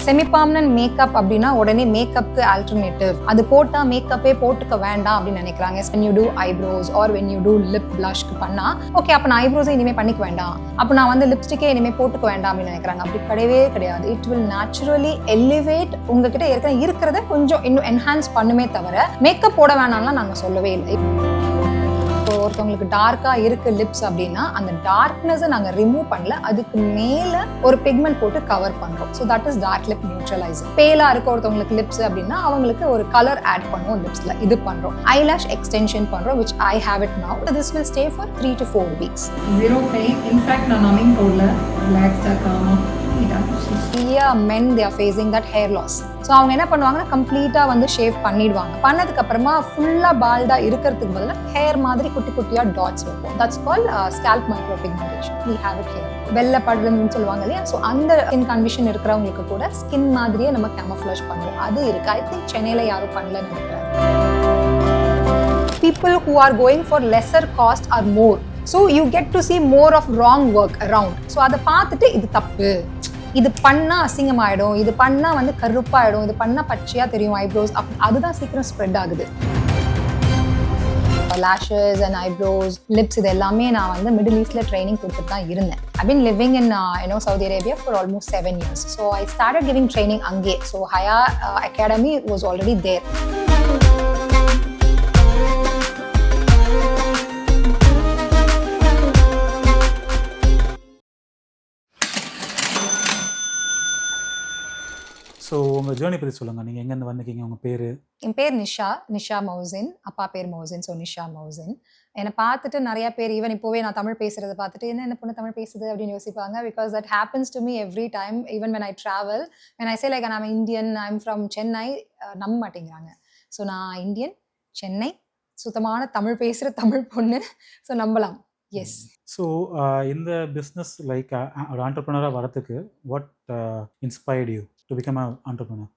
Semi permanent makeup அப்படின்னா உடனே மேக்கப்க்கு alternative, அது போட்டா மேக்கப்பே போட்டுக்க வேண்டாம் அப்படின்னு நினைக்கிறாங்க. when you do eyebrows or when you do lip blush பண்ணா ஓகே அப்ப நான் ஐப்ரோஸே இனிமே பண்ணிக்க வேண்டாம், அப்ப நான் வந்து லிப்ஸ்டிக்கே இனிமே போட்டுக்க வேண்டாம் அப்படின்னு நினைக்கிறாங்க. அப்படி கிடையவே கிடையாது. இட் வில் நேச்சுரலி எலிவேட், உங்ககிட்ட இருக்கிறத கொஞ்சம் இன்னும் என்ஹான்ஸ் பண்ணுமே தவிர மேக்கப் போட வேணாம்லாம் நாங்க சொல்லவே இல்லை. ஒருத்தவங்களுக்கு டார்க்கா இருக்கு லிப்ஸ் அப்படின்னா அந்த டார்க்னஸை நாங்க ரிமூவ் பண்ணல, அதுக்கு மேல ஒரு பிக்மெண்ட் போட்டு கவர் பண்றோம். So that is dark lip neutralizer. பேலா இருக்க ஒருத்தவங்களுக்கு லிப்ஸ் அப்படின்னா அவங்களுக்கு ஒரு கலர் ஆட் பண்ணுவோம் லிப்ஸ்ல, இது பண்றோம். ஐலாஷ் எக்ஸ்டென்ஷன் பண்றோம், which I have it now. This will stay for 3 to 4 weeks. Zero pain. In fact, நான் numbing powder relaxed calm. Men they are facing that hair loss. So அவங்க என்ன பண்ணுவாங்கன்னா கம்ப்ளீட்டா வந்து ஷேவ் பண்ணிடுவாங்க. பண்ணதுக்கு அப்புறமா ஃபுல்லா பால்டா இருக்கிறதுக்கு பதிலாக ஹேர் மாதிரி குட்டி குட்டியா டாட்ஸ் வைப்போம். That's call scalp micro pigmentation. we have it here. வெள்ளை படுறதுன்னு சொல்லுவாங்க இல்லையா, ஸோ அந்த ஸ்கின் கண்டிஷன் இருக்கிறவங்களுக்கு கூட ஸ்கின் மாதிரியே நம்ம கேமோஃப்ளேஜ் பண்ணுவோம். அது இருக்கு. ஐ திங்க் சென்னையில யாரும் பண்ணலன்னு நினைக்கிறேன். People who are going for lesser cost are more. So you get to see more of wrong work around. So அதை பார்த்துட்டு இது தப்பு, இது பண்ணா அசிங்கமாயிடும், இது பண்ணா வந்து கருப்பாயிடும், இது பண்ணா பச்சையா தெரியும் ஐப்ரோஸ், அதுதான் சீக்கிரம் ஸ்ப்ரெட் ஆகுது. lashes and eyebrows, lips இது எல்லாமே நான் வந்து மிடில் ஈஸ்ட்ல ட்ரைனிங் கொடுத்துட்டு தான் இருந்தேன். I've been living in Saudi Arabia for almost 7 years. So I started giving training அங்கே. So Haya Academy was already there. So உங்கள் ஜேர்னி பற்றி சொல்லுங்கள். நீங்கள் எங்கேருந்து வந்திருக்கீங்க, உங்கள் பேர்? என் பேர் நிஷா மௌசின். அப்பா பேர் மௌசின். ஸோ நிஷா மௌசின். என்னை பார்த்துட்டு நிறைய பேர் ஈவன் இப்போவே நான் தமிழ் பேசுகிறத பார்த்துட்டு என்ன பொண்ணு தமிழ் பேசுது அப்படின்னு யோசிப்பாங்க. Because that happens to me every time. Even when I travel, when I say like I'm Indian, I'm from Chennai, நம்ப மாட்டேங்கிறாங்க. ஸோ நான் இந்தியன், சென்னை, சுத்தமான தமிழ் பேசுகிற தமிழ் பொண்ணு. ஸோ நம்பலாம். எஸ். ஸோ இந்த பிஸ்னஸ் லைக் ஒரு ஆண்டர்ப்ரனராக வரதுக்கு what inspired you to become a entrepreneur?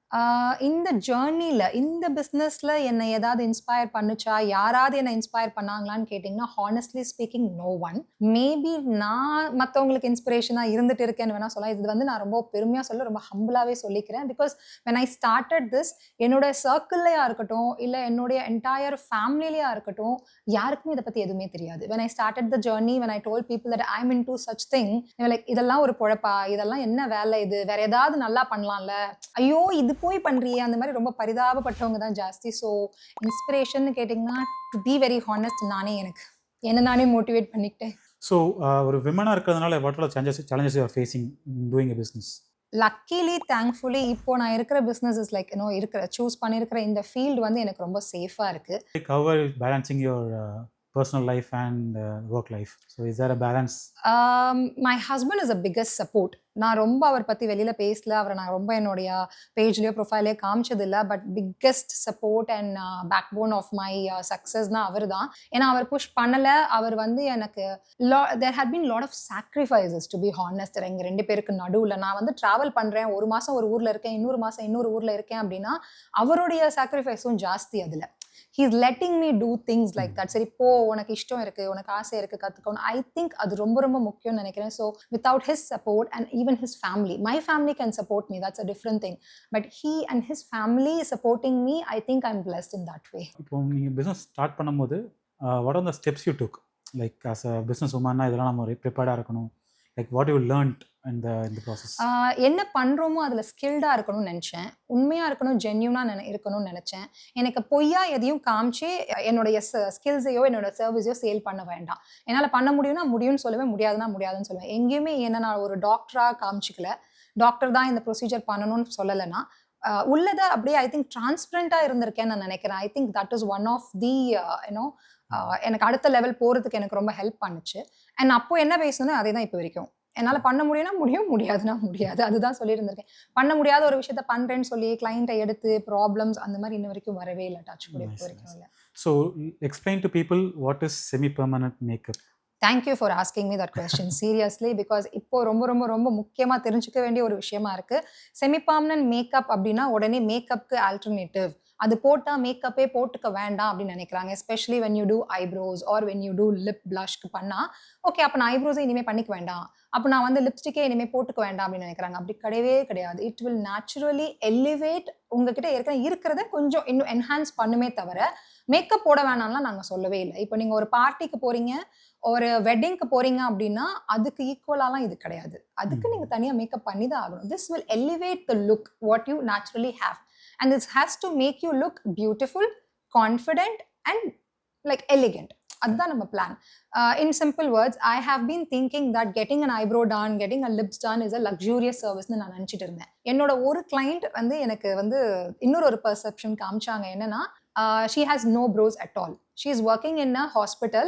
இந்த ஜேர்னியில் இந்த பிஸ்னஸில் என்னை ஏதாவது இன்ஸ்பயர் பண்ணுச்சா, யாராவது என்னை இன்ஸ்பயர் பண்ணாங்களான்னு கேட்டிங்கன்னா honestly speaking no one. Maybe நான் மற்றவங்களுக்கு இன்ஸ்பிரேஷனாக இருந்துட்டு இருக்கேன்னு வேணால் சொல்லலாம். இது வந்து நான் ரொம்ப பெருமையாக சொல்ல, ரொம்ப ஹம்பிளாகவே சொல்லிக்கிறேன். Because when I started this, என்னோட சர்க்கிள்லையாக இருக்கட்டும் இல்லை என்னுடைய என்டையர் ஃபேமிலிலையாக இருக்கட்டும் யாருக்குமே இதை பற்றி எதுவுமே தெரியாது. when I started the journey, when I told people that I'm into such thing, like இதெல்லாம் ஒரு பொழப்பா, இதெல்லாம் என்ன வேலை, இது வேற ஏதாவது நல்லா பண்ணலாம்ல, ஐயோ இது போய் பண்றியே, அந்த மாதிரி ரொம்ப பரிதாபப்பட்டவங்க தான் ஜாஸ்தி. ஸோ இன்ஸ்பிரேஷன் கேட்டிங்கன்னா டு பி வெரி ஹானஸ்ட், நானே மோட்டிவேட் பண்ணிக்கிட்டேன். ஸோ ஒரு விமனாக இருக்கிறதுனால what are challenges you are facing doing a business? Luckily thankfully இப்போ நான் இருக்கிற பிஸ்னஸ் இஸ் லைக் சூஸ் பண்ணியிருக்கிற இந்த ஃபீல்டு வந்து எனக்கு ரொம்ப சேஃபாக இருக்கு. How are you balancing your personal life and work life? So is there a balance? My husband is the biggest support. நான் ரொம்ப அவர் பற்றி வெளியில் பேசல, அவரை நான் ரொம்ப என்னுடைய பேஜ்லேயோ ப்ரொஃபைலையோ காமிச்சதில்லை. But biggest support and backbone of my சக்ஸஸ்னால் அவர் தான். ஏன்னா அவர் புஷ் பண்ணலை. அவர் வந்து எனக்கு there had been lot of sacrifices to be honest. எங்கள் 2 பேருக்கு நடுவில் நான் வந்து ட்ராவல் பண்ணுறேன், ஒரு மாதம் ஒரு ஊரில் இருக்கேன், இன்னொரு மாதம் இன்னொரு ஊரில் இருக்கேன் அப்படின்னா அவருடைய சாக்ரிஃபைஸும் ஜாஸ்தி. அதில் he's letting me do things like that. சரி போ, உனக்கு இஷ்டம் இருக்கு, உனக்கு ஆசை இருக்கு, கற்றுக்கணும். ஐ திங்க் அது ரொம்ப ரொம்ப முக்கியம்னு நினைக்கிறேன். So without his support and even his family, my family can support me, that's a different thing, but he and his family supporting me, I think I'm blessed in that way. இப்போ நீங்கள் business start பண்ணும்போது what are the steps you took, like as a business woman இதெல்லாம் நம்ம ப்ரிப்பேர்டாக இருக்கணும், like what you learned in the process? என்ன பண்ணுறோமோ அதில் ஸ்கில்டாக இருக்கணும்னு நினச்சேன், உண்மையாக இருக்கணும், ஜென்யூனாக இருக்கணும்னு நினச்சேன். எனக்கு பொய்யா எதையும் காமிச்சு என்னுடைய ஸ்கில்ஸையோ என்னோட சர்வீஸையோ சேல் பண்ண வேண்டாம். என்னால் பண்ண முடியும்னா முடியும்னு சொல்லுவேன், முடியாதுன்னா முடியாதுன்னு சொல்லுவேன். எங்கேயுமே என்ன நான் ஒரு டாக்டராக காமிச்சிக்கல, டாக்டர் தான் இந்த ப்ரொசீஜர் பண்ணணும்னு சொல்லலைன்னா உள்ளதை அப்படியே ஐ திங்க் டிரான்ஸ்பரண்டாக இருந்திருக்கேன்னு நான் நினைக்கிறேன். I think that is one of the எனக்கு அடுத்த லெவல் போகிறதுக்கு எனக்கு ரொம்ப ஹெல்ப் பண்ணுச்சு. அண்ட் அப்போ என்ன பேசணும் அதே தான் இப்போ வரைக்கும். என்னால் பண்ண முடியும்னா முடியும், முடியாதுன்னா முடியாது, அதுதான் சொல்லியிருந்திருக்கேன். பண்ண முடியாத ஒரு விஷயத்த பண்ணுறேன்னு சொல்லி கிளைண்ட்டை எடுத்து ப்ராப்ளம்ஸ் அந்த மாதிரி இன்ன வரைக்கும் வரவே இல்லை, டச் கூட இப்போ வரைக்கும் இல்லை. So explain to people what is semi permanent makeup? Thank you for asking me that question seriously, because இப்போ ரொம்ப ரொம்ப ரொம்ப முக்கியமாக தெரிஞ்சுக்க வேண்டிய ஒரு விஷயமா இருக்குது. செமி பர்மனன்ட் மேக்கப் அப்படின்னா உடனே மேக்கப்க்கு ஆல்டர்னேட்டிவ், அது போட்டா மேக்கப்பே போட்டுக்க வேண்டாம் அப்படின்னு நினைக்கிறாங்க. Especially when you do eyebrows or when you do lip பிளஷ்க்கு பண்ணா, ஓகே அப்ப நான் ஐப்ரோஸே இனிமே பண்ணிக்க வேண்டாம், அப்ப நான் வந்து லிப்ஸ்டிக்கே இனிமே போட்டுக்க வேண்டாம் அப்படின்னு நினைக்கிறாங்க. அப்படி கிடையவே கிடையாது. இட் வில் நேச்சுரலி எலிவேட், உங்ககிட்ட ஏற்கனவே இருக்கிறத கொஞ்சம் இன்னும் என்ஹான்ஸ் பண்ணுமே தவிர மேக்கப் போட வேணாம்லாம் நாங்க சொல்லவே இல்லை. இப்போ நீங்க ஒரு பார்ட்டிக்கு போறீங்க, ஒரு வெட்டிங்க்கு போறீங்க அப்படின்னா அதுக்கு ஈக்குவலாலாம் இது கிடையாது. அதுக்கு நீங்க தனியா மேக்கப் பண்ணி தான் ஆகணும். This will elevate the look what you naturally have, and this has to make you look beautiful, confident and like elegant. அதுதான் நம்ம plan. In simple words, I have been thinking that getting an eyebrow done, getting a lips done is a luxurious சர்வீஸ்னு நான் நினச்சிட்டு இருந்தேன். என்னோட ஒரு client வந்து எனக்கு வந்து இன்னொரு ஒரு பெர்செப்ஷன் காமிச்சாங்க. என்னன்னா, she has no brows at all. She is working in a hospital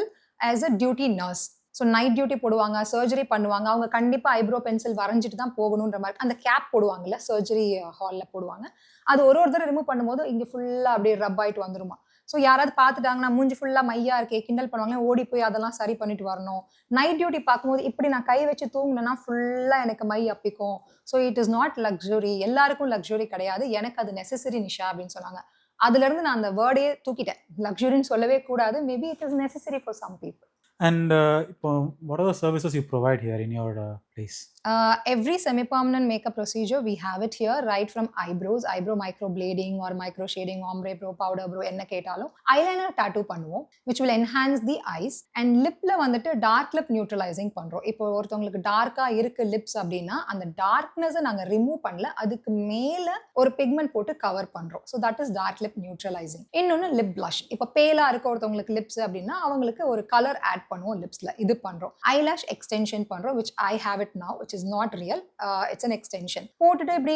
as a duty nurse. So night duty போடுவாங்க, சர்ஜரி பண்ணுவாங்க. அவங்க கண்டிப்பாக ஐப்ரோ பென்சில் வரைஞ்சிட்டு தான் போகணுன்ற மாதிரி அந்த கேப் போடுவாங்கல்ல, சர்ஜரி ஹாலில் போடுவாங்க. அது ஒரு தடவை ரிமூவ் பண்ணும்போது இங்கே ஃபுல்லாக அப்படியே ரப் ஆகிட்டு வந்துருமா. ஸோ யாராவது பார்த்துட்டாங்கன்னா மூஞ்சி ஃபுல்லாக மையா இருக்கே கிண்டல் பண்ணுவாங்க, ஓடி போய் அதெல்லாம் சரி பண்ணிட்டு வரணும். நைட் டியூட்டி பார்க்கும்போது இப்படி நான் கை வச்சு தூங்கினேன்னா ஃபுல்லாக எனக்கு மை அப்பிக்கும். So it is not luxury, எல்லாருக்கும் லக்ஸுரி கிடையாது, எனக்கு அது நெசசரி நிஷா அப்படின்னு சொன்னாங்க. அதுலேருந்து நான் அந்த வேர்டே தூக்கிட்டேன். லக்ஸுரின்னு சொல்லவே கூடாது. Maybe it is necessary for some people. And what are the services you provide here in your place? Every semi-permanent makeup procedure we have it here, right from eyebrows, eyebrow microblading or micro shading, ombre brow, powder brow, enna ketalum, eyeliner tattoo பண்ணுவோம், which will enhance the eyes, and lipல வந்துட்டு dark lip neutralizing பண்றோம். இப்போ ஒருத்தவங்களுக்கு டார்க்கா இருக்கு lips அப்படின்னா அந்த darkness நாங்க ரிமூவ் பண்ணல, அதுக்கு மேல ஒரு பிக்மெண்ட் போட்டு கவர் பண்றோம். So that is dark lip neutralizing. இன்னொன்னு லிப் blush. இப்போ பேலா இருக்க ஒருத்தவங்களுக்கு லிப்ஸ் அப்படின்னா அவங்களுக்கு ஒரு கலர் ஆட் பண்ணுவோம் லிப்ஸ்ல, இது பண்றோம். ஐலாஷ் எக்ஸ்டென்ஷன் பண்றோம், which I have it now, which is not real, it's an extension. போட்டுட்டு இப்படி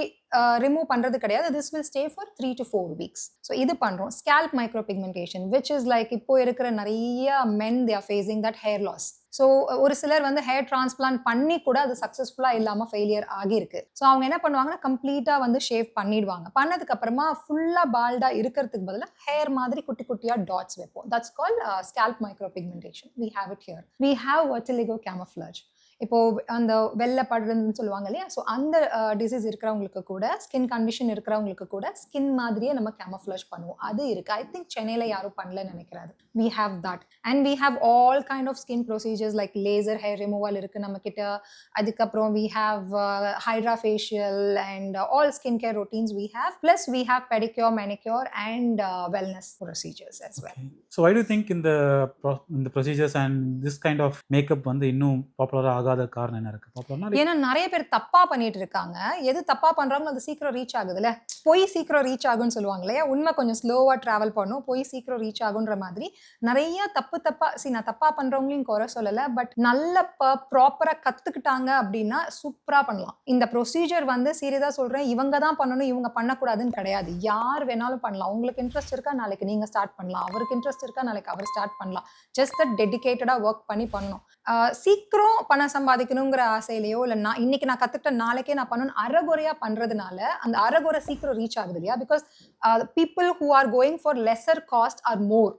ரிமூவ் பண்றது கிடையாது. this will stay for 3 to 4 weeks. so இது பண்றோம். scalp micropigmentation, which is like இப்போ இருக்கிற நிறைய men they are facing that hair loss. So ஒரு சிலர் வந்து ஹேர் டிரான்ஸ்பிளான்ட் பண்ணி கூட அது சக்ஸஸ்ஃபுல்லாக இல்லாமல் ஃபெயிலியர் ஆகியிருக்கு. ஸோ அவங்க என்ன பண்ணுவாங்கன்னா கம்ப்ளீட்டாக வந்து ஷேவ் பண்ணிடுவாங்க. பண்ணதுக்கு அப்புறமா ஃபுல்லாக பால்டாக இருக்கிறதுக்கு பதிலாக ஹேர் மாதிரி குட்டி குட்டியாக டாட்ஸ் வைப்போம். That's call scalp micropigmentation. We have it here. We have vitiligo camouflage. இப்போ அந்த வெள்ளைப்படுறதுன்னு சொல்லுவாங்க இல்லையா, ஸோ அந்த டிசீஸ் இருக்கிறவங்களுக்கு கூட, ஸ்கின் கண்டிஷன் இருக்கிறவங்களுக்கு கூட ஸ்கின் மாதிரியே நம்ம கேமஃப்ளேஜ் பண்ணுவோம். அது இருக்கு. ஐ திங்க் சென்னையில் யாரும் பண்ணலன்னு நினைக்கிறாரு. We have that. And we have all kind of skin procedures like laser hair removal இருக்கு நம்ம கிட்ட. அதுக்கப்புறம் we have hydra facial and all skin care routines we have. Plus we have pedicure, manicure and wellness procedures as well. So why do you think in the procedures and this kind of makeup வந்து இன்னும் பாப்புலரா ஆகாத காரணம் என்ன இருக்கு? பாப்புலர்னா ஏன்னா நிறைய பேர் தப்பா பண்ணிட்டு இருக்காங்க. எது தப்பா பண்றாங்களோ அது சீக்கிரம் ரீச் ஆகுதுல்ல. போய் சீக்கிரம் ரீச் ஆகும்னு சொல்லுவாங்க இல்லையா, உண்மை கொஞ்சம் ஸ்லோவா டிராவல் பண்ணும், போய் சீக்கிரம் ரீச் ஆகுன்ற மாதிரி நிறைய தப்பா நான் தப்பா பண்றவங்களையும் குறை சொல்லல. பட் நல்ல ப்ராப்பரா கத்துக்கிட்டாங்க அப்படின்னா சூப்பரா பண்ணலாம். இந்த ப்ரொசீஜர் வந்து சீரியஸா சொல்றேன், இவங்க தான் பண்ணணும் இவங்க பண்ணக்கூடாதுன்னு கிடையாது. யார் வேணாலும் பண்ணலாம். உங்களுக்கு இன்ட்ரெஸ்ட் இருக்கா நாளைக்கு நீங்க ஸ்டார்ட் பண்ணலாம், அவருக்கு இன்ட்ரெஸ்ட் இருக்கா நாளைக்கு அவர் ஸ்டார்ட் பண்ணலாம். ஜஸ்ட் தட் டெடிகேட்டடா ஒர்க் பண்ணி பண்ணணும். சீக்கிரம் பணம் சம்பாதிக்கணுங்கிற ஆசையிலையோ இல்லை நான் இன்னைக்கு நான் கத்துக்கிட்ட நாளைக்கே நான் பண்ணணும் அறகுறையா பண்றதுனால அந்த அறகுறை சீக்கிரம் ரீச் ஆகுது இல்லையா. Because people who are going for lesser cost are more,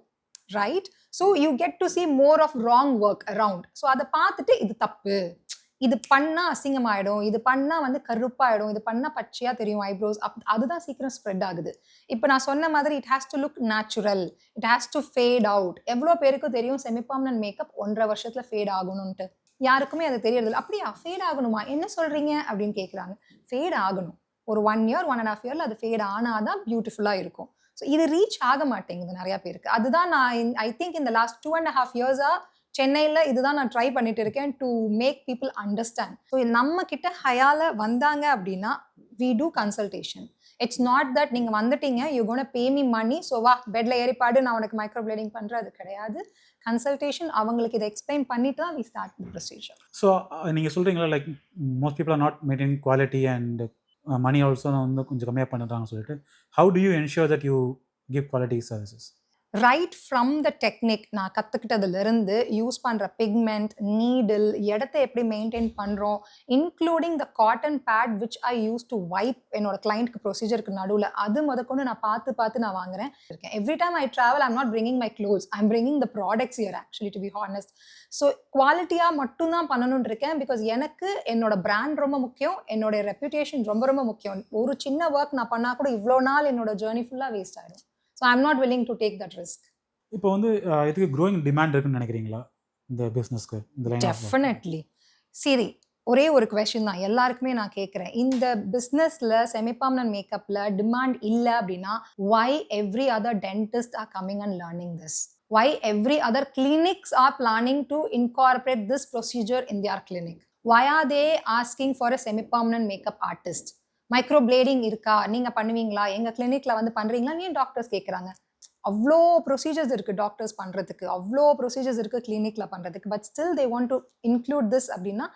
right? So you get to see more of wrong work around. So அதை பார்த்துட்டு இது தப்பு, இது பண்ணா அசிங்கமாயிடும், இது பண்ணா வந்து கருப்பாயிடும், இது பண்ணா பச்சையா தெரியும் ஐப்ரோஸ், அதுதான் சீக்கிரம் ஸ்ப்ரெட் ஆகுது. இப்போ நான் சொன்ன மாதிரி it has to look natural, it has to fat out. எவ்வளோ பேருக்கு தெரியும் செமி பர்மனன்ட் மேக்கப் 1.5 வருஷத்துல ஃபேட் ஆகணும்ட்டு? யாருக்குமே அது தெரியறதில்ல. அப்படியா ஃபேட் ஆகணுமா, என்ன சொல்றீங்க அப்படின்னு கேட்குறாங்க. ஃபேட் ஆகணும். ஒரு 1 year 1.5 yearல அது ஃபேட் ஆனாதான் பியூட்டிஃபுல்லா இருக்கும். ஸோ இது ரீச் ஆக மாட்டேங்குது நிறைய பேருக்கு. அதுதான் நான் ஐ திங்க் இந்த லாஸ்ட் 2.5 yearsஆ சென்னையில் இதுதான் நான் ட்ரை பண்ணிட்டு இருக்கேன் to make people understand. So நம்ம கிட்ட ஹயால வந்தாங்க அப்படின்னா we do consultation. It's not that நீங்கள் வந்துட்டீங்க you gonna pay me money, so வா பெட்ல ஏறிப்பாடு நான் உனக்கு மைக்ரோப்ளேடிங் பண்ணுறேன், அது கிடையாது. கன்சல்டேஷன் அவங்களுக்கு இதை எக்ஸ்பிளைன் பண்ணிட்டு தான் we start the procedure. So நீங்கள் சொல்கிறீங்களா like most people are not maintain quality and money also வந்து கொஞ்சம் கம்மியாக பண்ணுறாங்கன்னு சொல்லிட்டு, how do you ensure that you give quality services? Right from the technique நான் கற்றுக்கிட்டதுலேருந்து யூஸ் பண்ணுற பிக்மெண்ட், நீடில், இடத்த எப்படி மெயின்டைன் பண்ணுறோம், including the cotton pad which I use to wipe என்னோட கிளைண்ட்க்கு ப்ரொசீஜருக்கு நடுவில், அது முதற்கொண்டு நான் பார்த்து நான் வாங்குறேன் இருக்கேன். Every time I travel I'm not bringing my clothes, I'm bringing the products here actually to be honest. So குவாலிட்டியாக மட்டும்தான் பண்ணணும்னு இருக்கேன். பிகாஸ் எனக்கு என்னோட பிராண்ட் ரொம்ப முக்கியம், என்னோட ரெப்யூட்டேஷன் ரொம்ப ரொம்ப முக்கியம். ஒரு சின்ன ஒர்க் நான் பண்ணால் கூட இவ்வளோ நாள் என்னோட ஜேர்னி ஃபுல்லாக வேஸ்ட் ஆகிடும். So I am not willing to take that risk. இப்போ வந்து இதுக்கு க்ரோயிங் டிமாண்ட் இருக்குன்னு நினைக்கிறீங்களா இந்த பிஸ்னஸ்க்கு, இந்த லைன் ஆஃப்? டெஃபினெட்லி. சரி, ஒரே ஒரு கொஸ்டின் தான் எல்லாருக்குமே நான் கேட்குறேன். இந்த பிஸ்னஸில் செமிபர்மனன்ட் மேக்கப்பில் டிமாண்ட் இல்லை அப்படின்னா why every other dentist are coming and learning this? Why every other clinics are planning to incorporate this procedure in their clinic? Why are they asking for a semi-permanent makeup artist? மைக்ரோப்ளேடிங் இருக்கா, நீங்கள் பண்ணுவீங்களா, எங்கள் கிளினிக்கில் வந்து பண்ணுறீங்களா ஏன் doctors கேட்குறாங்க? அவ்வளோ ப்ரொசீஜர்ஸ் இருக்குது டாக்டர்ஸ் பண்ணுறதுக்கு, அவ்வளோ ப்ரொசீஜர்ஸ் இருக்குது கிளினிக்கில் பண்ணுறதுக்கு. But still they want to include this அப்படின்னா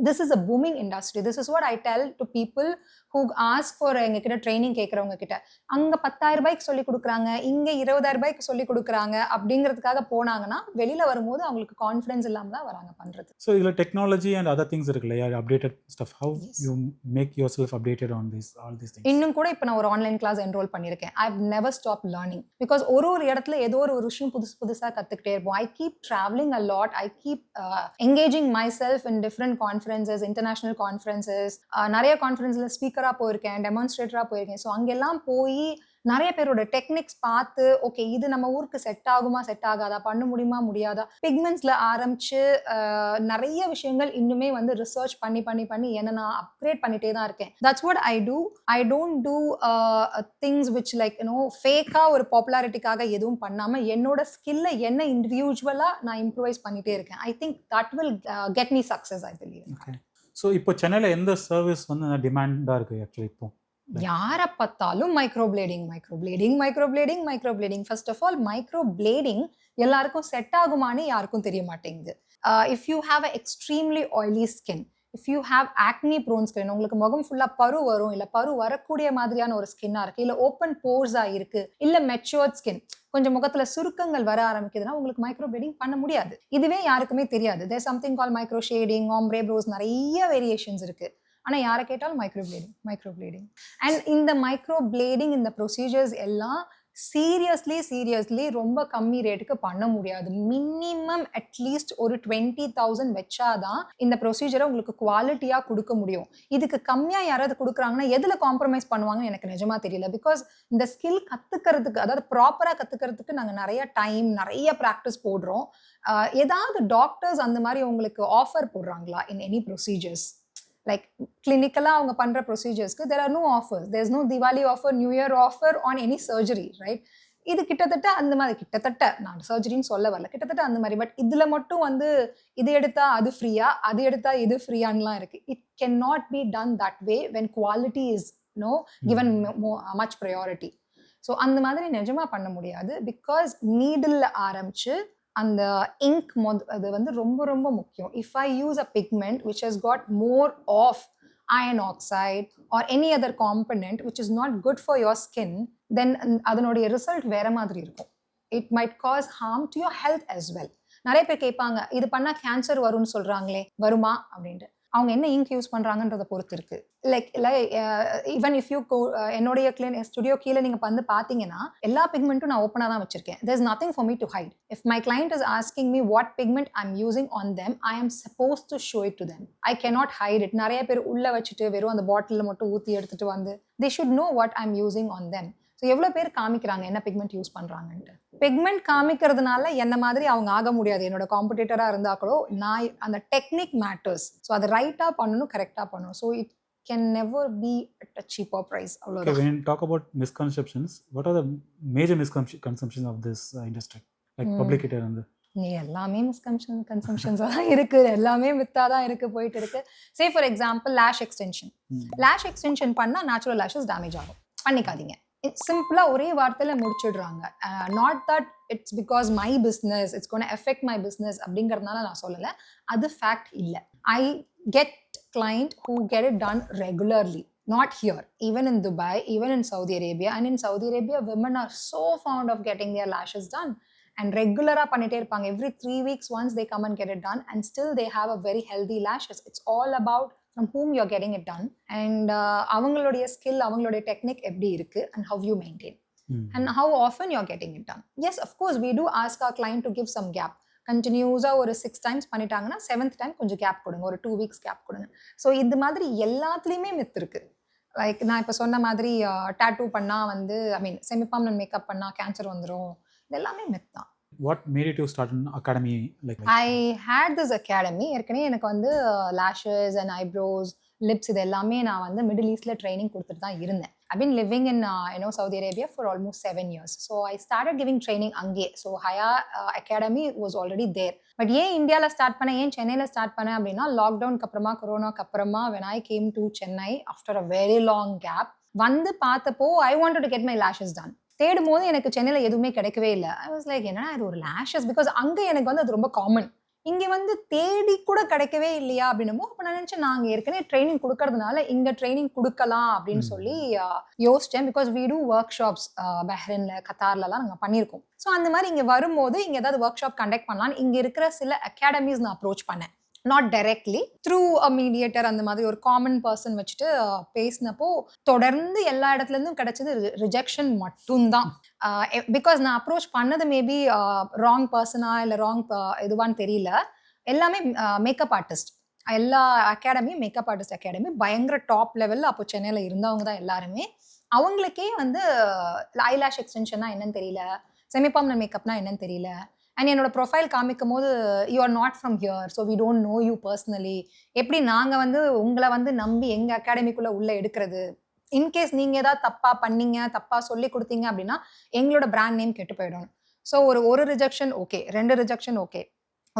this is a booming industry. This is what I tell to people who ask for எங்ககிட்ட ட்ரைனிங் கேட்குறவங்க கிட்ட. அங்கே 10,000 ரூபாய்க்கு சொல்லி கொடுக்குறாங்க, இங்கே 20,000 ரூபாய்க்கு சொல்லி கொடுக்குறாங்க அப்படிங்கிறதுக்காக போனாங்கன்னா வெளியில் வரும்போது அவங்களுக்கு கான்ஃபிடன்ஸ் இல்லாமல் தான் வராங்க பண்ணுறது. ஸோ இதில் டெக்னாலஜி அண்ட் அதர் திங்ஸ் இருக்கு இல்லையா, updated stuff, how you make your self updated on this all these things? இன்னும் கூட இப்போ நான் ஒரு ஆன்லைன் கிளாஸ் என்ரோல் பண்ணியிருக்கேன். I have never stop learning because ஒரு இடத்துல ஏதோ ஒரு விஷயம் புதுசாக கற்றுக்கிட்டே இருப்போம். I keep travelling a lot. I keep engaging my self in different conferences, international conferences. நிறைய கான்ஃபரன்ஸில் ஸ்பீக்கராக போயிருக்கேன், டெமான்ஸ்ட்ரேட்டராக போயிருக்கேன். ஸோ அங்கெல்லாம் போய் நிறைய பேரோட டெக்னிக்ஸ் பார்த்து ஓகே இது நம்ம ஊருக்கு செட் ஆகுமா செட் ஆகாதா, பண்ண முடியுமா முடியாதா, பிக்மெண்ட்ஸில் ஆரம்பிச்சு நிறைய விஷயங்கள் இன்னுமே வந்து ரிசர்ச் பண்ணி பண்ணி பண்ணி என்ன நான் அப்கிரேட் பண்ணிட்டே தான் இருக்கேன். That's what I do. I don't do things which like ஃபேக்காக ஒரு பாப்புலாரிட்டிக்காக எதுவும் பண்ணாமல் என்னோட ஸ்கில்லை என்ன இண்டிவிஜுவலாக நான் இம்ப்ரூவைஸ் பண்ணிட்டே இருக்கேன். ஐ think that will get me success, I believe. Okay. So இப்போ சென்னையில் எந்த சர்வீஸ் வந்து டிமாண்டாக இருக்குது ஆக்சுவலி? இப்போ யாரை பார்த்தாலும் microblading. First of all microblading எல்லாருக்கும் செட் ஆகுமான்னு யாருக்கும் தெரிய மாட்டேங்குது. If you have a extremely oily skin, if you have acne prone skin, உங்களுக்கு முகம் ஃபுல்லாக பரு வரும், இல்லை பரு வரக்கூடிய மாதிரியான ஒரு ஸ்கின்னாக இருக்குது, இல்லை ஓப்பன் போர்ஸாக இருக்குது, இல்லை மெச்சூர்ட் ஸ்கின், கொஞ்சம் முகத்துல சுருக்கங்கள் வர ஆரம்பிக்குதுன்னா உங்களுக்கு மைக்ரோப்ளேடிங் பண்ண முடியாது. இதுவே யாருக்குமே தெரியாது. There something call micro shading, ombre brows, நிறைய வேரியேஷன்ஸ் இருக்கு. ஆனால் யாரை கேட்டாலும் மைக்ரோப்ளேடிங். அண்ட் இந்த மைக்ரோப்ளேடிங் இந்த ப்ரொசீஜர்ஸ் எல்லாம் சீரியஸ்லி ரொம்ப கம்மி ரேட்டுக்கு பண்ண முடியாது. மினிமம் அட்லீஸ்ட் ஒரு 20,000 வச்சாதான் இந்த ப்ரொசீஜரை உங்களுக்கு குவாலிட்டியாக கொடுக்க முடியும். இதுக்கு கம்மியாக யாராவது கொடுக்குறாங்கன்னா எதில் காம்ப்ரமைஸ் பண்ணுவாங்கன்னு எனக்கு நிஜமாக தெரியல. பிகாஸ் இந்த ஸ்கில் கற்றுக்கிறதுக்கு, அதாவது ப்ராப்பராக கற்றுக்கிறதுக்கு நாங்கள் நிறைய டைம், நிறைய ப்ராக்டிஸ் போடுறோம். ஏதாவது டாக்டர்ஸ் அந்த மாதிரி உங்களுக்கு ஆஃபர் போடுறாங்களா in any procedures? Like clinically அவங்க பண்ற ப்ரொசீஜர்ஸ்க்கு there are no offers. There's no Diwali offer, New Year offer on any surgery, right? இது கிட்டத்தட்ட அந்த மாதிரி, கிட்டத்தட்ட நான் சர்ஜரின்னு சொல்ல வரல, கிட்டத்தட்ட அந்த மாதிரி. பட் இதுல மட்டும் வந்து இது எடுத்தா அது ஃப்ரீயா, அது எடுத்தா இது ஃப்ரீயான்லாம் இருக்கு. It can not be done that way when quality is given much priority. So அந்த மாதிரி நிஜமா பண்ண முடியாது. பிகாஸ் நீடில் ஆரம்பிச்சு அந்த இங்க் அது வந்து ரொம்ப முக்கியம். If I use a pigment which has got more of iron oxide or any other component which is not good for your skin, then அதனுடைய ரிசல்ட் வேற மாதிரி இருக்கும். It might cause harm to your health as well. நிறைய பேர் கேட்பாங்க இது பண்ணா cancer வரும்னு சொல்றாங்களே, வருமா அப்படின்ட்டு. அவங்க என்ன இங்க் யூஸ் பண்றாங்கன்றத பொறுத்து இருக்கு. லைக் ஈவன் இஃப் யூ என்னுடைய ஸ்டுடியோ கீழே நீங்க வந்து பாத்தீங்கன்னா எல்லா பிக்மெண்ட்டும் நான் ஓப்பனா தான் வச்சிருக்கேன். there's nothing for me to hide. If my client is asking me what pigment I'm using on them, I am supposed to show it to them. I cannot hide it. நிறைய பேர் உள்ள வச்சுட்டு வெறும் அந்த பாட்டில மட்டும் ஊத்தி எடுத்துட்டு வந்து they should know what I'm using on them. So எவ்வளோ பேர் காமிக்கிறாங்க என்ன பிக்மெண்ட் யூஸ் பண்ணுறாங்கன்ட்டு. பிக்மெண்ட் காமிக்கிறதுனால என்ன மாதிரி அவங்க ஆக முடியாது. என்னோட காம்படிட்டராக இருந்தால் கூட நான் அந்த டெக்னிக் மேட்டர்ஸ். ஸோ அதை ரைட்டாக பண்ணணும், கரெக்டாக பண்ணணும். So it can never be at a cheaper price. அவ்வளோ. When you talk about misconceptions, what are the major misconceptions of this industry? Like publicity and எல்லாமே கன்சம்ஷன்ஸாக தான் இருக்குது, எல்லாமே வித்தாக தான் இருக்குது, போயிட்டு இருக்கு. சே ஃபார் எக்ஸாம்பிள் லேஷ் எக்ஸ்டென்ஷன் பண்ணால் நேச்சுரல் லேஷஸ் டேமேஜ் ஆகும், பண்ணிக்காதீங்க. சிம்பிளா ஒரே வார்த்தையில முடிச்சிடுறாங்க. Not that it's because my business, it's gonna effect my business அப்படிங்கிறதுனால நான் சொல்லலை. அது ஃபேக்ட் இல்லை. I get client who get it done regularly, not here, even in Dubai, even in Saudi Arabia. And in Saudi Arabia women are so fond of getting their lashes done and regular பண்ணிட்டே இருப்பாங்க. Every 3 weeks once they come and get it done, and still they have a very healthy lashes. It's all about from whom you're getting it done and அவங்களுடைய skill, அவங்களுடைய technique எப்படி இருக்கு and how you maintain and how often you're getting it done. Yes, of course we do ask our client to give some gap. கண்டினியூஸாக ஒரு 6 times பண்ணிட்டாங்கன்னா 7th time கொஞ்சம் gap கொடுங்க, ஒரு 2 weeks கேப் கொடுங்க. ஸோ இது மாதிரி எல்லாத்துலேயுமே மித் இருக்கு. லைக் நான் இப்போ சொன்ன மாதிரி டாட்டூ பண்ணால் வந்து ஐ மீன் செமி பர்மனன்ட் மேக்கப் பண்ணால் கேன்சர் வந்துடும், இது எல்லாமே மித் தான். What made you to start an academy like I had this academy. ஏற்கனவே எனக்கு வந்து லேஷஸ் அண்ட் ஐப்ரோஸ், லிப்ஸ் இது எல்லாமே நான் வந்து மிடில் ஈஸ்டில் ட்ரைனிங் கொடுத்துட்டு தான் இருந்தேன். I've been living in Saudi Arabia for almost 7 years. So I started giving training அங்கே. So Haya Academy was already there. But ஏன் இந்தியாவில் ஸ்டார்ட் பண்ணேன், ஏன் சென்னையில் ஸ்டார்ட் பண்ணேன் அப்படின்னா, லாக்டவுனுக்கு அப்புறமா கொரோனாக்கு அப்புறமா when I came to Chennai after a very long gap, வந்து பார்த்தப்போ I wanted to get my lashes done. தேடும் போது எனக்கு சென்னையில் எதுவுமே கிடைக்கவே இல்லை. ஐ வாஸ் லைக் என்னன்னா இது ஒரு லேஷஸ், பிகாஸ் அங்கே எனக்கு வந்து அது ரொம்ப காமன், இங்கே வந்து தேடி கூட கிடைக்கவே இல்லையா அப்படின்னமோ. அப்போ நான் நினச்சேன் நாங்கள் ஏற்கனவே ட்ரைனிங் கொடுக்கறதுனால இங்கே ட்ரைனிங் கொடுக்கலாம் அப்படின்னு சொல்லி யோசித்தேன். Because we do workshops பஹ்ரைனில், கத்தார்லலாம் நாங்கள் பண்ணியிருக்கோம். ஸோ அந்த மாதிரி இங்கே வரும்போது இங்கே ஏதாவது ஒர்க் ஷாப் கண்டக்ட் பண்ணலான்னு இங்கே இருக்கிற சில அகாடமிஸ் நான் அப்ரோச் பண்ணேன். Not directly, through a mediator, அந்த மாதிரி ஒரு காமன் பர்சன் வச்சுட்டு பேசினப்போ தொடர்ந்து எல்லா இடத்துலேருந்தும் கிடைச்சது ரிஜெக்ஷன் மட்டும்தான். பிகாஸ் நான் அப்ரோச் பண்ணது மேபி ராங் பர்சனா இல்லை ராங் இதுவான்னு தெரியல. எல்லாமே மேக்கப் ஆர்டிஸ்ட், எல்லா அகாடமியும் மேக்கப் ஆர்டிஸ்ட் அகாடமி, பயங்கர டாப் லெவலில் அப்போ சென்னையில் இருந்தவங்க தான் எல்லாருமே. அவங்களுக்கே வந்து ஐலாஷ் எக்ஸ்டென்ஷன்னா என்னன்னு தெரியல, செமி பர்மனன்ட் மேக்கப்னா என்னன்னு தெரியல. அண்ட் என்னோட ப்ரொஃபைல் காமிக்கும் போது you are not from here, so we don't know you personally. எப்படி நாங்கள் வந்து உங்களை வந்து நம்பி எங்கள் அகாடமிக்குள்ளே உள்ளே எடுக்கிறது? இன்கேஸ் நீங்கள் ஏதாவது தப்பாக பண்ணீங்க, தப்பாக சொல்லி கொடுத்தீங்க அப்படின்னா எங்களோட பிராண்ட் நேம் கெட்டு போயிடும். ஸோ ஒரு ரிஜெக்ஷன் ஓகே, 2 ரிஜெக்ஷன் ஓகே.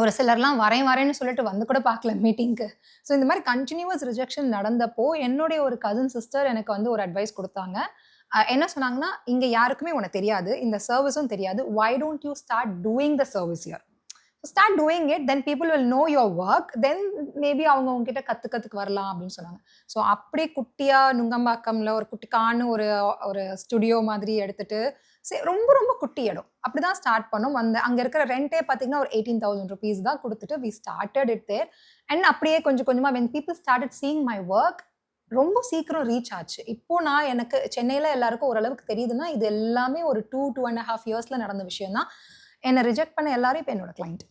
ஒரு சிலர்லாம் வரேன்னு சொல்லிட்டு வந்து கூட பார்க்கல மீட்டிங்க்கு. ஸோ இந்த மாதிரி கண்டினியூவஸ் ரிஜெக்ஷன் நடந்தப்போ என்னுடைய ஒரு கசின் சிஸ்டர் எனக்கு வந்து ஒரு அட்வைஸ் கொடுத்தாங்க. என்ன சொன்னாங்கன்னா, இங்கே யாருக்குமே உனக்கு தெரியாது, இந்த சர்வீஸும் தெரியாது, why don't you start doing the service here? So start doing it, then people will know your work, then maybe அவங்க உங்ககிட்ட கற்றுக்கிறதுக்கு வரலாம் அப்படின்னு சொன்னாங்க. ஸோ அப்படி குட்டியாக நுங்கம்பாக்கம்ல ஒரு குட்டிக்கான ஒரு ஸ்டுடியோ மாதிரி எடுத்துட்டு, ரொம்ப ரொம்ப குட்டி இடம், அப்படி தான் ஸ்டார்ட் பண்ணோம். அங்கே இருக்கிற ரெண்டே பார்த்தீங்கன்னா ஒரு 18,000 rupees தான் கொடுத்துட்டு we started it there. And அப்படியே கொஞ்சம் கொஞ்சமாக when people started seeing my work, ரொம்ப சீக்கிரம் ரீச் ஆச்சு. இப்போ நான் எனக்கு சென்னையில் எல்லாருக்கும் ஓரளவுக்கு தெரியுதுன்னா இது எல்லாமே ஒரு 2.5 yearsல நடந்த விஷயம் தான். என்னை ரிஜெக்ட் பண்ண எல்லாரும் இப்போ என்னோட client.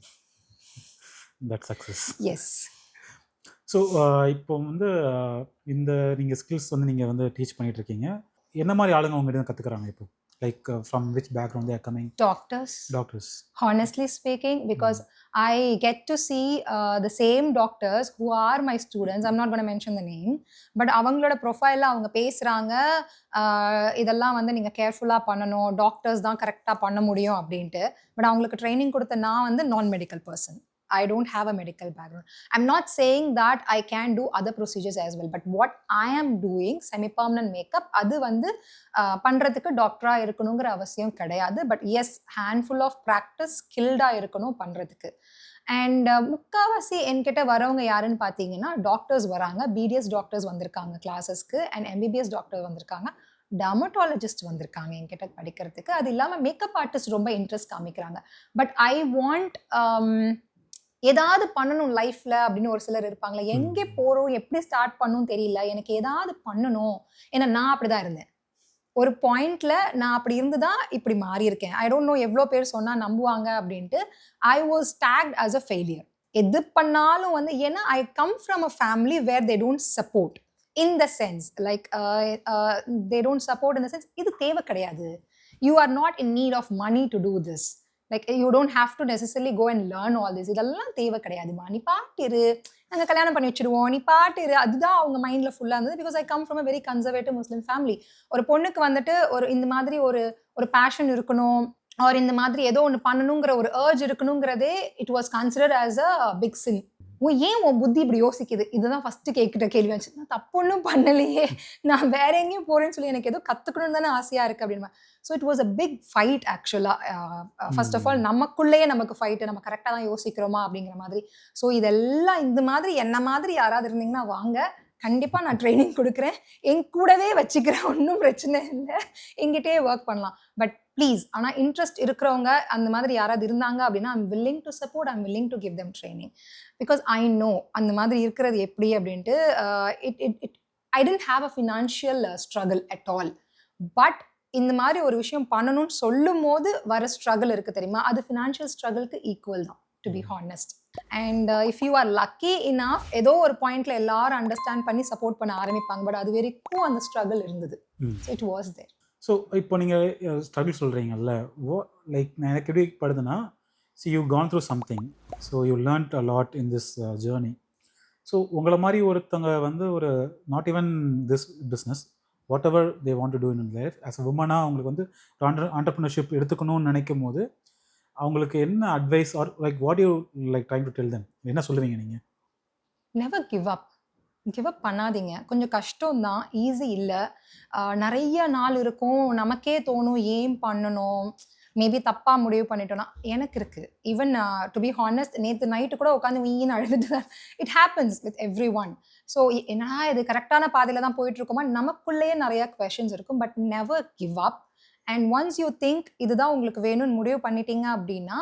that success? Yes. So இப்போ வந்து இந்த நீங்கள் ஸ்கில்ஸ் வந்து நீங்கள் வந்து டீச் பண்ணிட்டு இருக்கீங்க. என்ன மாதிரி ஆளுங்க உங்ககிட்ட கற்றுக்குறாங்க இப்போ? Like from which background they are coming? Doctors. Honestly speaking, because I get to see the same doctors who are my students. I'm not going to mention the name, but அவங்களோட ப்ரொஃபைலில் அவங்க பேசுகிறாங்க, இதெல்லாம் வந்து நீங்கள் கேர்ஃபுல்லாக பண்ணணும், டாக்டர்ஸ் தான் கரெக்டாக பண்ண முடியும் அப்படின்ட்டு. பட் அவங்களுக்கு ட்ரைனிங் கொடுத்த நான் வந்து நான் medical person. I don't have a medical background. I'm not saying that I can do other procedures as well, but what I am doing, semi-permanent makeup, அது வந்து பண்ணுறதுக்கு டாக்டராக இருக்கணுங்கிற அவசியம் கிடையாது. But yes, handful of practice, ஸ்கில்டாக இருக்கணும் பண்ணுறதுக்கு. அண்ட் முக்கால்வாசி என்கிட்ட வரவங்க யாருன்னு பார்த்தீங்கன்னா, டாக்டர்ஸ் வராங்க, பிடிஎஸ் டாக்டர்ஸ் வந்திருக்காங்க கிளாஸஸ்க்கு, அண்ட் எம்பிபிஎஸ் டாக்டர் வந்திருக்காங்க, டெர்மட்டாலஜிஸ்ட் வந்திருக்காங்க என்கிட்ட படிக்கிறதுக்கு. அது இல்லாமல் மேக்கப் ஆர்டிஸ்ட் ரொம்ப இன்ட்ரெஸ்ட் காமிக்கிறாங்க. பட் ஐ வாண்ட் ஏதாவது பண்ணணும் லைஃப்ல அப்படின்னு ஒரு சிலர் இருப்பாங்களே, எங்கே போறோம், எப்படி ஸ்டார்ட் பண்ணணும் தெரியல, எனக்கு ஏதாவது பண்ணணும். ஏன்னா நான் அப்படிதான் இருந்தேன். ஒரு பாயிண்ட்ல நான் அப்படி இருந்துதான் இப்படி மாறி இருக்கேன். ஐ டோன்ட் நோ எவ்வளோ பேர் சொன்னா நம்புவாங்க அப்படின்ட்டு. I was tagged as a failure. எது பண்ணாலும் வந்து, ஏன்னா I come from a family where they don't support in the sense, like they don't support in the sense, இது தேவை கிடையாது, you are not in need of money to do this, like you don't have to necessarily go and learn all this, இதெல்லாம் தேவை கிடையாதுமா, நீ பாட்டிரு, நாங்கள் கல்யாணம் பண்ணி வச்சுருவோம், நீ பாட்டிரு. அதுதான் அவங்க மைண்டில் ஃபுல்லாக இருந்தது. Because I come from a very conservative Muslim family. ஒரு பொண்ணுக்கு வந்துட்டு இந்த மாதிரி ஒரு பேஷன் இருக்கணும், ஆர் இந்த மாதிரி ஏதோ ஒன்று பண்ணணுங்கிற ஒரு ஏர்ஜ் இருக்கணுங்கிறதே it was considered as a big sin. ஏன் உன் புத்தி இப்படி யோசிக்குது? இதுதான் ஃபர்ஸ்ட் கேட்கிட்ட கேள்வி ஆச்சு. நான் தப்பு ஒன்றும் பண்ணலையே, நான் வேற எங்கேயும் போறேன்னு சொல்லி எனக்கு ஏதோ கற்றுக்கணும் தானே ஆசையா இருக்கு அப்படின்னு. So it was a big fight ஆக்சுவலாக. ஃபர்ஸ்ட் ஆஃப் ஆல் நமக்குள்ளேயே நமக்கு ஃபைட்டு, நம்ம கரெக்டாக தான் யோசிக்கிறோமா அப்படிங்கிற மாதிரி. ஸோ இதெல்லாம் இந்த மாதிரி என்ன மாதிரி யாராவது இருந்தீங்கன்னா வாங்க, கண்டிப்பாக நான் ட்ரைனிங் கொடுக்குறேன், என் கூடவே வச்சுக்கிறேன், ஒன்றும் பிரச்சனை இல்லை, எங்கிட்டே ஒர்க் பண்ணலாம். பட் ப்ளீஸ், ஆனால் இன்ட்ரெஸ்ட் இருக்கிறவங்க அந்த மாதிரி யாராவது இருந்தாங்க அப்படின்னா I'm willing to support, I'm willing to give them training. Because I know அந்த மாதிரி இருக்கிறது எப்படி அப்படின்ட்டு. I didn't have a financial struggle at all. But இந்த மாதிரி ஒரு விஷயம் பண்ணணும்னு சொல்லும் போது வர ஸ்ட்ரகிள் இருக்குது தெரியுமா, அது ஃபினான்ஷியல் ஸ்ட்ரகிளுக்கு ஈக்குவல் தான், to be honest. And if you are lucky enough ஏதோ ஒரு பாயிண்ட்ல எல்லாரும் அண்டர்ஸ்டாண்ட் பண்ணி சப்போர்ட் பண்ண ஆரம்பிப்பாங்க. பட் அது வரைக்கும் அந்த ஸ்ட்ரகிள் இருந்தது. So it was there. So இப்போ நீங்கள் ஸ்ட்ரகிள் சொல்கிறீங்கல்ல, லைக் எனக்கு எப்படி படுதுன்னா, see you gone through something, so you learned a lot in this journey. So உங்களை மாதிரி ஒருத்தங்க வந்து ஒரு not even this business, whatever they want to do in life as a உமனாக அவங்களுக்கு வந்து ஆண்டர்ப்ரினர்ஷிப் எடுத்துக்கணும்னு நினைக்கும் போது அவங்களுக்கு என்ன advice or like what you like trying to tell them, என்ன சொல்லுவீங்க நீங்கள்? நெவர் கிவ் அப். கிவ் அப் பண்ணாதீங்க. கொஞ்சம் கஷ்டம் தான், ஈஸி இல்லை. நிறைய நாள் இருக்கும், நமக்கே தோணும் ஏன் பண்ணணும், மேபி தப்பாக முடிவு பண்ணிட்டோன்னா. எனக்கு இருக்குது. ஈவன் டு பி ஹானஸ்ட், நேற்று நைட்டு கூட உட்காந்து வீண் அழுதுட்டு தான். It happens with every one. So என்னடா இது கரெக்டான பாதையில் தான் போயிட்டுருக்கோமா, நமக்குள்ளேயே நிறையா கொஷின்ஸ் இருக்கும். But never give up. And once you think இதுதான் உங்களுக்கு வேணும்னு முடிவு பண்ணிட்டீங்க அப்படின்னா,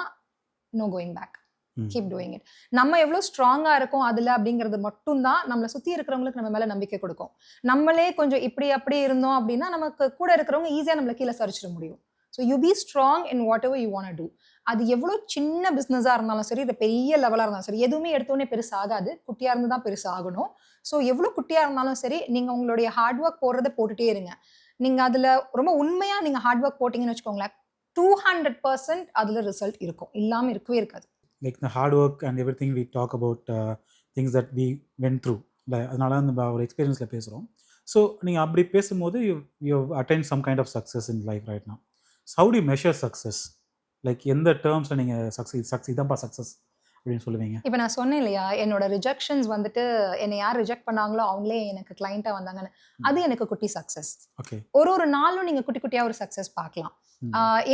no going back. Keep doing it. நம்ம எவ்வளோ ஸ்ட்ராங்காக இருக்கோம் அதில் அப்படிங்கிறது மட்டும்தான் நம்மளை சுற்றி இருக்கிறவங்களுக்கு நம்ம மேலே நம்பிக்கை கொடுக்கும். நம்மளே கொஞ்சம் இப்படி அப்படி இருந்தோம் அப்படின்னா நமக்கு கூட இருக்கிறவங்க ஈஸியாக நம்மளை கீழே சரிச்சிட முடியும். So you be strong in whatever you want to do. அது எவ்வளோ சின்ன பிஸ்னஸாக இருந்தாலும் சரி, இல்லை பெரிய லெவலாக இருந்தாலும் சரி, எதுவுமே எடுத்தோடனே பெருசாகாது. குட்டியாக இருந்து தான் பெருசாகணும். ஸோ எவ்வளோ குட்டியாக இருந்தாலும் சரி, நீங்கள் உங்களுடைய ஹார்ட் ஒர்க் போடுறதை போட்டுகிட்டே இருங்க. நீங்கள் அதில் ரொம்ப உண்மையாக நீங்கள் ஹார்ட் ஒர்க் போட்டிங்கன்னு வச்சுக்கோங்களேன், 200% அதில் ரிசல்ட் இருக்கும். இல்லாமல் இருக்கவே இருக்காது. Like the hard work and everything we talk about things that we went through, அதனால நம்ம ஒரு எக்ஸ்பீரியன்ஸில் பேசுகிறோம். ஸோ நீங்கள் அப்படி பேசும்போது you attain some kind of success in life right now. How to measure success? Like எந்த டேர்ம்ஸில் நீங்கள் சக்ஸஸ் இதான்ப்பா சக்ஸஸ் அப்படின்னு சொல்லுவீங்க? இப்போ நான் சொன்னேன் இல்லையா, என்னோட ரிஜெக்ஷன்ஸ் வந்துட்டு என்னை யார் ரிஜெக்ட் பண்ணாங்களோ அவங்களே எனக்கு கிளைண்ட்டாக வந்தாங்கன்னு. அது எனக்கு குட்டி சக்ஸஸ். ஓகே. ஒரு நாளும் நீங்கள் குட்டி குட்டியாக ஒரு சக்ஸஸ் பார்க்கலாம்.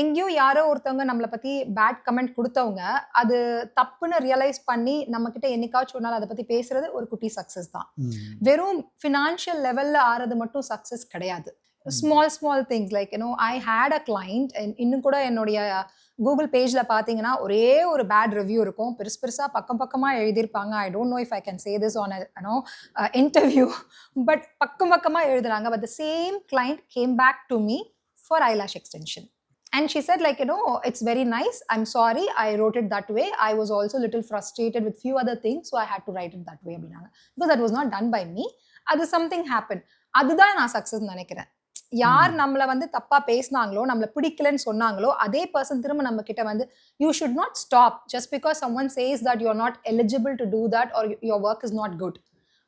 எங்கேயோ யாரோ ஒருத்தவங்க நம்மளை பற்றி பேட் கமெண்ட் கொடுத்தவங்க அது தப்புன்னு ரியலைஸ் பண்ணி நம்மக்கிட்ட என்னைக்காச்சும் ஒரு நாள் அதை பற்றி பேசுறது ஒரு குட்டி சக்ஸஸ் தான். வெறும் ஃபினான்ஷியல் லெவலில் ஆறது மட்டும் சக்ஸஸ் கிடையாது. Small things like I had a client. இன்னும் கூட என்னுடைய கூகுள் பேஜில் பார்த்தீங்கன்னா ஒரே ஒரு பேட் ரிவ்யூ இருக்கும், பெருசாக பக்கமாக எழுதியிருப்பாங்க. I don't know if I can say this on interview, but பக்கமாக எழுதுறாங்க. But the same client came back to me for eyelash extension. And she said it's very nice. I'm sorry I wrote it that way. I was also a little frustrated with few other things, so I had to write it that way. Because that was not done by me. அது something happened. அதுதான் நான் success நினைக்கிறேன். யார் நம்மளை வந்து தப்பா பேசினாங்களோ, நம்மளை பிடிக்கலன்னு சொன்னாங்களோ, அதே பர்சன் திரும்ப நம்ம கிட்ட வந்து you should not stop just because someone says that you are not eligible to do that or your work is not good.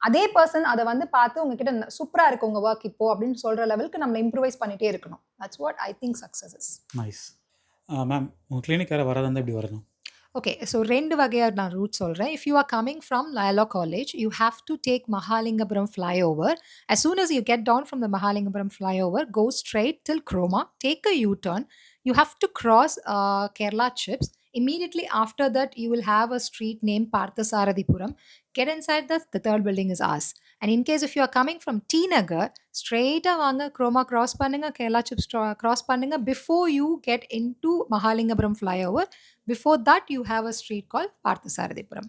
அதே பர்சன் அதை வந்து பார்த்து உங்ககிட்ட சூப்பராக இருக்கு உங்கள் ஒர்க் இப்போ அப்படின்னு சொல்கிற லெவலுக்கு நம்மளை இம்ப்ரூவைஸ் பண்ணிகிட்டே இருக்கணும். That's what I think success is. Nice. Ma'am, உங்கள் கிளினிக் யாரை வராது எப்படி வரணும்? ஓகே, ஸோ 2 வகையாக நான் ரூட் சொல்கிறேன். If you are coming from Loyola college, you have to take Mahalingapuram flyover. as soon as you get down from the Mahalingappuram flyover, go straight till Croma, take a U-turn. You have to cross Kerala Chips. Immediately after that, you will have a street named Parthasarathipuram. Get inside the third building is ours. And in case if you are coming from T Nagar, straight avanga Croma cross pannunga, Kerala Chips cross pannunga before you get into Mahalingappuram flyover. Before that, you have a street called Parthasarathipuram.